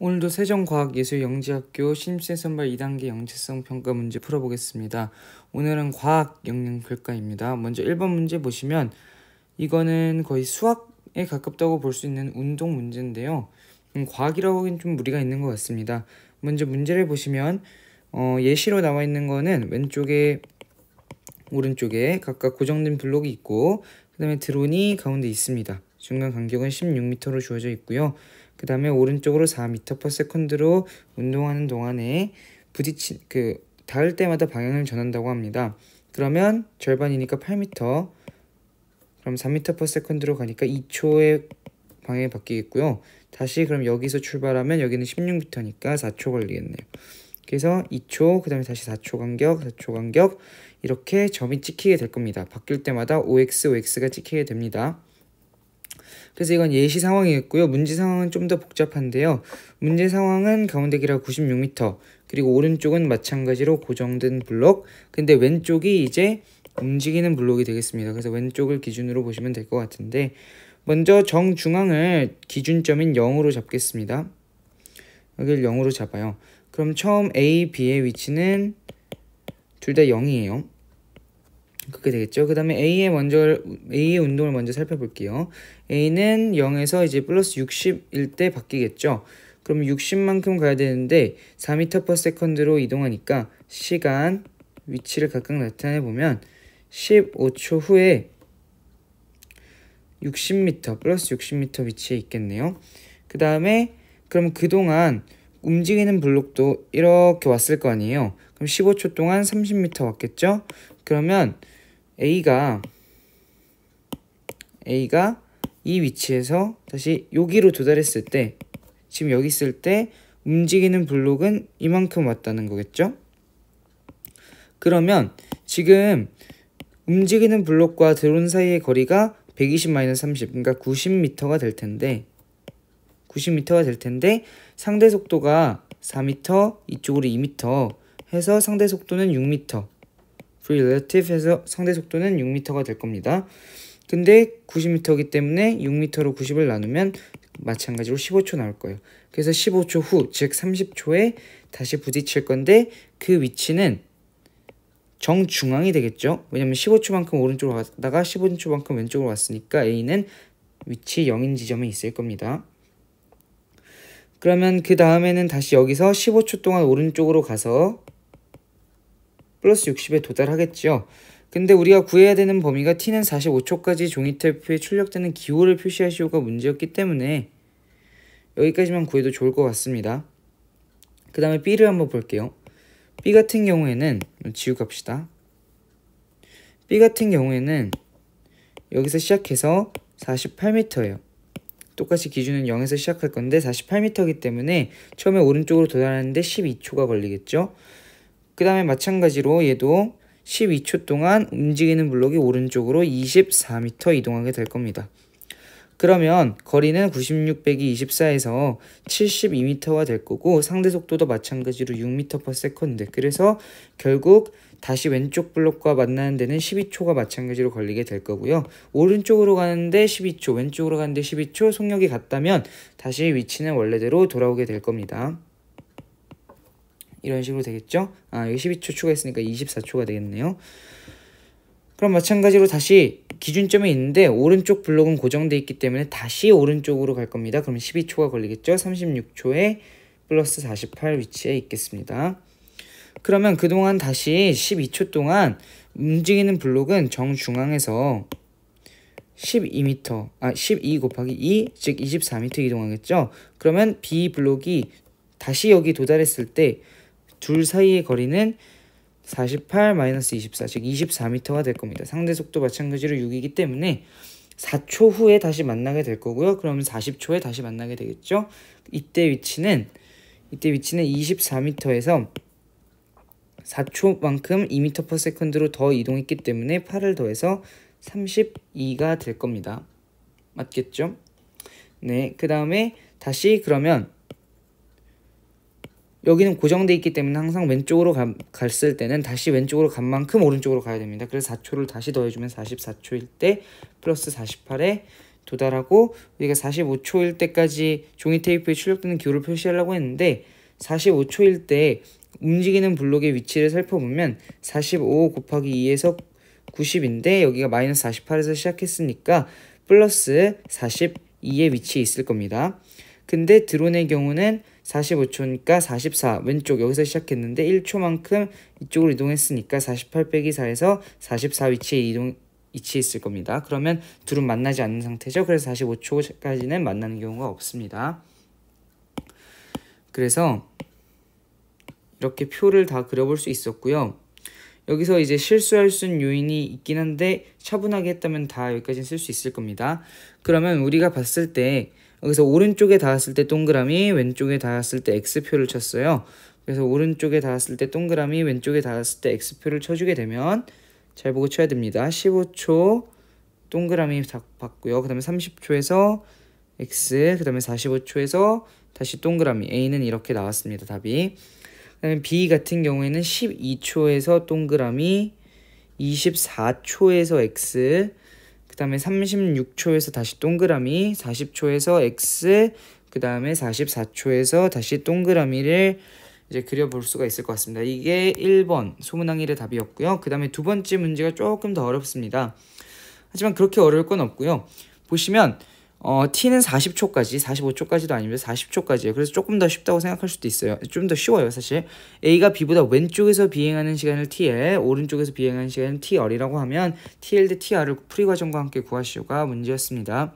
오늘도 세종과학예술영재학교 신입생 선발 2단계 영재성 평가 문제 풀어보겠습니다. 오늘은 과학 영역 글과입니다. 먼저 1번 문제 보시면 이거는 거의 수학에 가깝다고 볼 수 있는 운동 문제인데요. 과학이라고 하긴 좀 무리가 있는 것 같습니다. 먼저 문제를 보시면 예시로 나와 있는 거는 왼쪽에 오른쪽에 각각 고정된 블록이 있고 그 다음에 드론이 가운데 있습니다. 중간 간격은 16m로 주어져 있고요. 그 다음에 오른쪽으로 4m/s로 운동하는 동안에 닿을 때마다 방향을 전한다고 합니다. 그러면 절반이니까 8m, 그럼 4m/s로 가니까 2초의 방향이 바뀌겠고요. 다시 그럼 여기서 출발하면 여기는 16m니까 4초 걸리겠네요. 그래서 2초, 그 다음에 다시 4초 간격, 4초 간격 이렇게 점이 찍히게 될 겁니다. 바뀔 때마다 OX, OX가 찍히게 됩니다. 그래서 이건 예시 상황이겠고요. 문제 상황은 좀 더 복잡한데요. 문제 상황은 가운데 길이가 96m, 그리고 오른쪽은 마찬가지로 고정된 블록, 근데 왼쪽이 이제 움직이는 블록이 되겠습니다. 그래서 왼쪽을 기준으로 보시면 될 것 같은데, 먼저 정중앙을 기준점인 0으로 잡겠습니다. 여기를 0으로 잡아요. 그럼 처음 A, B의 위치는 둘 다 0이에요. 그렇게 되겠죠. 그 다음에 A의 운동을 먼저 살펴볼게요. A는 0에서 이제 플러스 60일 때 바뀌겠죠. 그럼 60만큼 가야 되는데 4m/s로 이동하니까 시간, 위치를 각각 나타내 보면 15초 후에 60m, 플러스 60m 위치에 있겠네요. 그 다음에 그럼 그동안 움직이는 블록도 이렇게 왔을 거 아니에요. 그럼 15초 동안 30m 왔겠죠. 그러면 A가 이 위치에서 다시 여기로 도달했을 때, 지금 여기 있을 때 움직이는 블록은 이만큼 왔다는 거겠죠. 그러면 지금 움직이는 블록과 드론 사이의 거리가 120-30, 그러니까 90m가 될 텐데 상대 속도가 4m, 이쪽으로 2m 해서 상대 속도는 6m, free relative 해서 상대 속도는 6m가 될 겁니다. 근데 90m이기 때문에 6m로 90을 나누면 마찬가지로 15초 나올 거예요. 그래서 15초 후, 즉 30초에 다시 부딪힐 건데 그 위치는 정중앙이 되겠죠. 왜냐면 15초만큼 오른쪽으로 갔다가 15초만큼 왼쪽으로 왔으니까 A는 위치 0인 지점에 있을 겁니다. 그러면 그 다음에는 다시 여기서 15초 동안 오른쪽으로 가서 플러스 60에 도달하겠죠. 근데 우리가 구해야 되는 범위가 t는 45초까지 종이 테이프에 출력되는 기호를 표시하시오가 문제였기 때문에 여기까지만 구해도 좋을 것 같습니다. 그 다음에 B를 한번 볼게요. B 같은 경우에는 지우 갑시다. B 같은 경우에는 여기서 시작해서 48m예요. 똑같이 기준은 0에서 시작할 건데 48m이기 때문에 처음에 오른쪽으로 도달하는데 12초가 걸리겠죠. 그 다음에 마찬가지로 얘도 12초 동안 움직이는 블록이 오른쪽으로 24m 이동하게 될 겁니다. 그러면 거리는 96-24에서 72m가 될 거고 상대 속도도 마찬가지로 6m/s. 그래서 결국 다시 왼쪽 블록과 만나는 데는 12초가 마찬가지로 걸리게 될 거고요. 오른쪽으로 가는데 12초, 왼쪽으로 가는데 12초, 속력이 같다면 다시 위치는 원래대로 돌아오게 될 겁니다. 이런 식으로 되겠죠? 여기 12초 추가했으니까 24초가 되겠네요. 그럼 마찬가지로 다시 기준점이 있는데 오른쪽 블록은 고정되어 있기 때문에 다시 오른쪽으로 갈 겁니다. 그럼 12초가 걸리겠죠? 36초에 플러스 48 위치에 있겠습니다. 그러면 그동안 다시 12초 동안 움직이는 블록은 정중앙에서 12 곱하기 2, 즉 24m 이동하겠죠? 그러면 B 블록이 다시 여기 도달했을 때 둘 사이의 거리는 48-24, 즉 24m가 될 겁니다. 상대 속도 마찬가지로 6이기 때문에 4초 후에 다시 만나게 될 거고요. 그러면 40초에 다시 만나게 되겠죠. 이때 위치는 24m에서 4초만큼 2m/s로 더 이동했기 때문에 8을 더해서 32가 될 겁니다. 맞겠죠? 네, 그 다음에 다시 그러면 여기는 고정되어 있기 때문에 항상 왼쪽으로 갔을 때는 다시 왼쪽으로 간 만큼 오른쪽으로 가야 됩니다. 그래서 4초를 다시 더해주면 44초일 때 플러스 48에 도달하고 우리가 45초일 때까지 종이 테이프에 출력되는 기호를 표시하려고 했는데 45초일 때 움직이는 블록의 위치를 살펴보면 45 곱하기 2에서 90인데 여기가 마이너스 48에서 시작했으니까 플러스 42의 위치에 있을 겁니다. 근데 드론의 경우는 45초니까 44 왼쪽 여기서 시작했는데 1초만큼 이쪽으로 이동했으니까 48 빼기 4에서 44 위치에 있을 겁니다. 그러면 둘은 만나지 않는 상태죠. 그래서 45초까지는 만나는 경우가 없습니다. 그래서 이렇게 표를 다 그려볼 수 있었고요. 여기서 이제 실수할 수 있는 요인이 있긴 한데 차분하게 했다면 다 여기까지 쓸 수 있을 겁니다. 그러면 우리가 봤을 때 여기서 오른쪽에 닿았을 때 동그라미, 왼쪽에 닿았을 때 X표를 쳤어요. 그래서 오른쪽에 닿았을 때 동그라미, 왼쪽에 닿았을 때 X표를 쳐주게 되면 잘 보고 쳐야 됩니다. 15초 동그라미 봤고요. 그 다음에 30초에서 X, 그 다음에 45초에서 다시 동그라미, A는 이렇게 나왔습니다. 답이. 그 다음에 B 같은 경우에는 12초에서 동그라미, 24초에서 X, 그 다음에 36초에서 다시 동그라미, 40초에서 X, 그 다음에 44초에서 다시 동그라미를 이제 그려볼 수가 있을 것 같습니다. 이게 1번 소문항1의 답이었고요. 그 다음에 두 번째 문제가 조금 더 어렵습니다. 하지만 그렇게 어려울 건 없고요. 보시면 t는 40초까지, 45초까지도 아니면서 40초까지예요. 그래서 조금 더 쉽다고 생각할 수도 있어요. 좀 더 쉬워요, 사실. A가 B보다 왼쪽에서 비행하는 시간을 TL, 오른쪽에서 비행하는 시간을 TR이라고 하면 TL 대 TR을 풀이 과정과 함께 구하시오가 문제였습니다.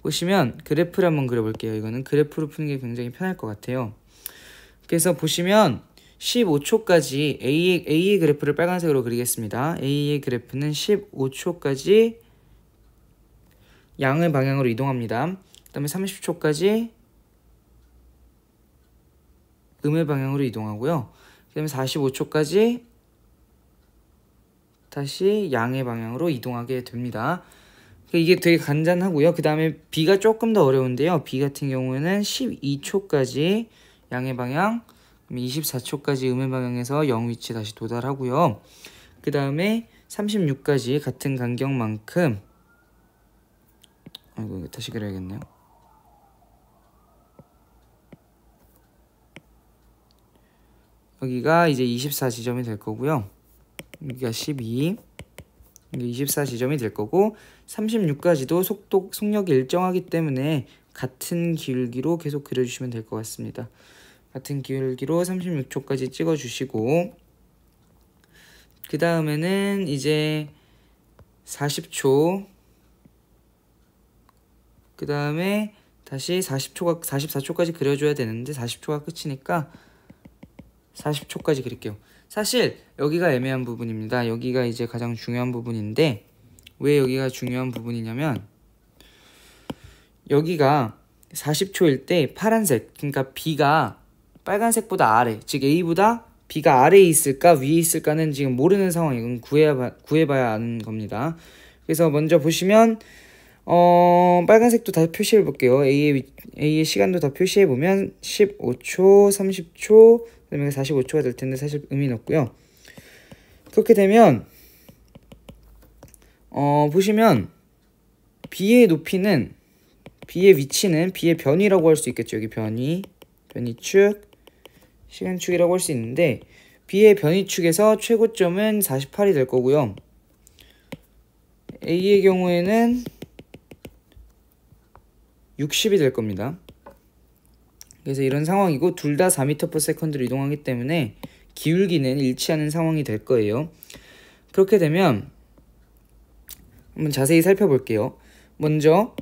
보시면 그래프를 한번 그려볼게요. 이거는 그래프로 푸는 게 굉장히 편할 것 같아요. 그래서 보시면 15초까지 A의 그래프를 빨간색으로 그리겠습니다. A의 그래프는 15초까지 양의 방향으로 이동합니다. 그 다음에 30초까지 음의 방향으로 이동하고요. 그 다음에 45초까지 다시 양의 방향으로 이동하게 됩니다. 이게 되게 간단하고요. 그 다음에 B가 조금 더 어려운데요. B 같은 경우에는 12초까지 양의 방향, 24초까지 음의 방향에서 0 위치 다시 도달하고요. 그 다음에 36까지 같은 간격만큼 아이고 다시 그려야겠네요. 여기가 이제 24지점이 될 거고요. 여기가 12, 여기 24지점이 될 거고 36까지도 속력이 일정하기 때문에 같은 기울기로 계속 그려주시면 될 것 같습니다. 같은 기울기로 36초까지 찍어주시고 그 다음에는 이제 40초 그 다음에 다시 44초까지 그려줘야 되는데 40초가 끝이니까 40초까지 그릴게요. 사실 여기가 애매한 부분입니다. 여기가 이제 가장 중요한 부분인데 왜 여기가 중요한 부분이냐면 여기가 40초일 때 파란색, 그러니까 B가 빨간색보다 아래, 즉 A보다 B가 아래에 있을까 위에 있을까는 지금 모르는 상황이건 구해봐야 아는 겁니다. 그래서 먼저 보시면 빨간색도 다 표시해 볼게요. A의 시간도 다 표시해 보면 15초, 30초, 그다음에 45초가 될 텐데 사실 의미는 없고요. 그렇게 되면 보시면 B의 높이는 B의 위치는 B의 변위라고 할 수 있겠죠. 여기 변위축, 시간축이라고 할 수 있는데 B의 변위축에서 최고점은 48이 될 거고요. A의 경우에는 60이 될 겁니다. 그래서 이런 상황이고 둘 다 4m/s로 이동하기 때문에 기울기는 일치하는 상황이 될 거예요. 그렇게 되면 한번 자세히 살펴볼게요. 먼저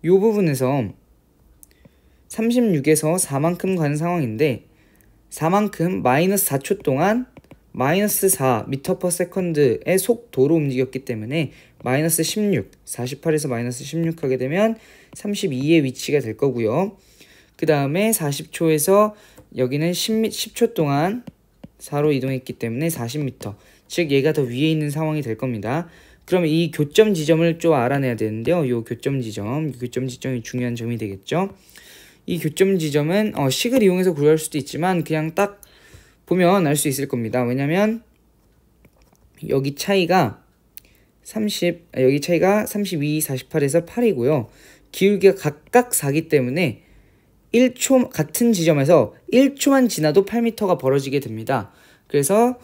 이 부분에서 36에서 4만큼 가는 상황인데 4만큼 마이너스 4초 동안 마이너스 4m/s의 속도로 움직였기 때문에 마이너스 16, 48에서 마이너스 16 하게 되면 32의 위치가 될 거고요. 그 다음에 40초에서 여기는 10초 동안 4로 이동했기 때문에 40m, 즉 얘가 더 위에 있는 상황이 될 겁니다. 그러면 이 교점 지점을 좀 알아내야 되는데요. 이 교점 지점이 중요한 점이 되겠죠. 이 교점 지점은 식을 이용해서 구할 수도 있지만 그냥 딱 보면 알 수 있을 겁니다. 왜냐면 여기 차이가 여기 차이가 32, 48에서 8이고요. 기울기가 각각 4기 때문에 1초 같은 지점에서 1초만 지나도 8m가 벌어지게 됩니다. 그래서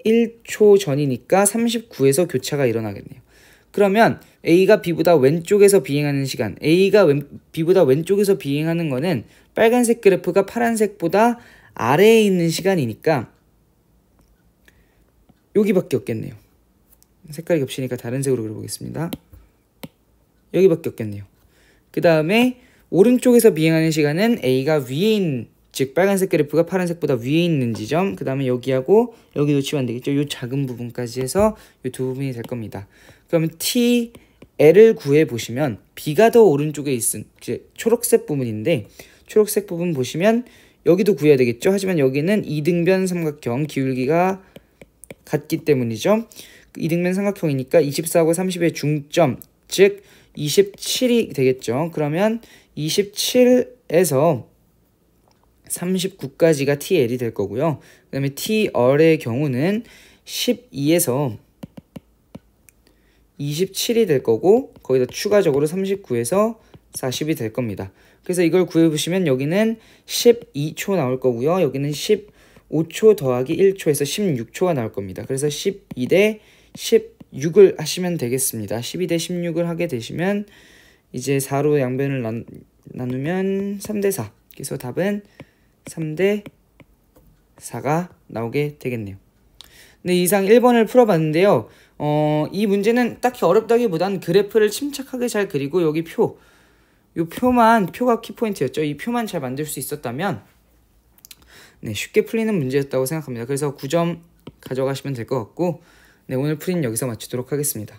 1초 전이니까 39에서 교차가 일어나겠네요. 그러면 A가 B보다 왼쪽에서 비행하는 시간, A가 B보다 왼쪽에서 비행하는 거는 빨간색 그래프가 파란색보다 아래에 있는 시간이니까 여기밖에 없겠네요. 색깔이 겹치니까 다른 색으로 그려보겠습니다. 여기밖에 없겠네요. 그 다음에 오른쪽에서 비행하는 시간은 A가 위에 있는, 즉 빨간색 그래프가 파란색보다 위에 있는 지점, 그 다음에 여기하고 여기 놓치면 안 되겠죠. 이 작은 부분까지 해서 이 두 부분이 될 겁니다. 그러면 TL을 구해보시면 B가 더 오른쪽에 있은 이제 초록색 부분인데, 초록색 부분 보시면 여기도 구해야 되겠죠. 하지만 여기는 이등변 삼각형 기울기가 같기 때문이죠. 이등변 삼각형이니까 24하고 30의 중점, 즉 27이 되겠죠. 그러면 27에서 39까지가 TL이 될 거고요. 그 다음에 TR의 경우는 12에서 27이 될 거고, 거기다 추가적으로 39에서 40이 될 겁니다. 그래서 이걸 구해보시면 여기는 12초 나올 거고요. 여기는 15초 더하기 1초에서 16초가 나올 겁니다. 그래서 12대 16을 하시면 되겠습니다. 12대 16을 하게 되시면 이제 4로 양변을 나누면 3대 4. 그래서 답은 3대 4가 나오게 되겠네요. 네, 이상 1번을 풀어봤는데요. 이 문제는 딱히 어렵다기보단 그래프를 침착하게 잘 그리고 여기 표가 키포인트였죠. 이 표만 잘 만들 수 있었다면 네, 쉽게 풀리는 문제였다고 생각합니다. 그래서 9점 가져가시면 될 것 같고, 네, 오늘 풀이는 여기서 마치도록 하겠습니다.